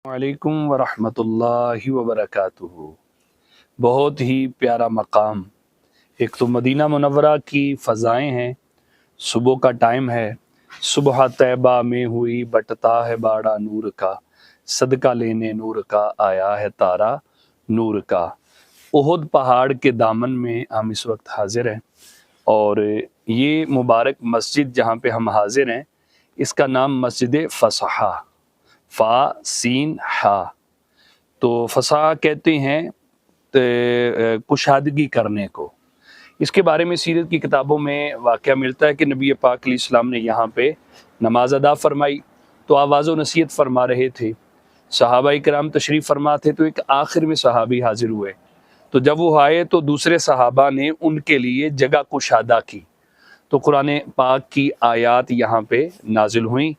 वालेकुम वरहमतुल्लाहि वबरकातुहू। बहुत ही प्यारा मकाम। एक तो मदीना मुनव्वरा की फ़ज़ाएँ हैं, सुबह का टाइम है, सुबह तैबा में हुई बटता है बाड़ा नूर का, सदका लेने नूर का आया है तारा नूर का। उहुद पहाड़ के दामन में हम इस वक्त हाजिर हैं और ये मुबारक मस्जिद जहाँ पे हम हाजिर हैं इसका नाम मस्जिद फ़सहा, फ़ा सीन हा। तो फ़सहा कहते हैं कुशादगी करने को। इसके बारे में सीरत की किताबों में वाक़या मिलता है कि नबी पाक अलैहिस्सलाम ने यहाँ पे नमाज अदा फरमाई तो आवाज़ व नसीहत फरमा रहे थे। सहाबाए किराम तशरीफ़ फरमा थे तो एक आखिर में सहाबी हाजिर हुए, तो जब वो आए तो दूसरे सहाबा ने उनके लिए जगह कुशादा की। तो कुरान पाक की आयात यहाँ पे नाजिल हुई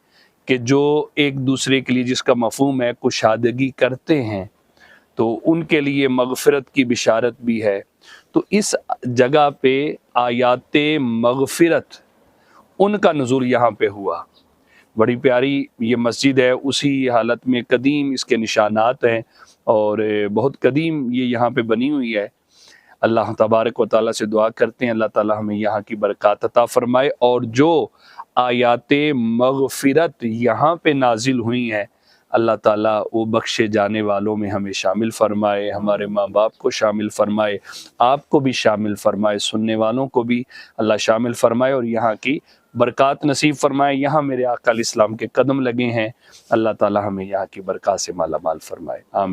कि जो एक दूसरे के लिए जिसका मफ़हूम है कुशादगी करते हैं तो उनके लिए मग़फ़िरत की बिशारत भी है। तो इस जगह पे आयात मग़फ़िरत उनका नुज़ूल यहाँ पे हुआ। बड़ी प्यारी ये मस्जिद है, उसी हालत में कदीम इसके निशानात हैं और बहुत कदीम ये यहाँ पे बनी हुई है। अल्लाह तबारक व तआला से दुआ करते हैं अल्लाह ताला हमें यहाँ की बरक़ात अता फ़रमाए और जो आयाते मग़फ़िरत यहाँ पे नाजिल हुई हैं अल्लाह ताला वो बख्शे जाने वालों में हमें शामिल फ़रमाए, हमारे माँ बाप को शामिल फ़रमाए, आपको भी शामिल फ़रमाए, सुनने वालों को भी अल्लाह शामिल फ़रमाए और यहाँ की बरक़ात नसीब फ़रमाए। यहाँ मेरे आका अलैहिस्सलाम के कदम लगे हैं, अल्लाह ताला हमें यहाँ की बरक़ात से माला माल फ़रमाए। आमीन।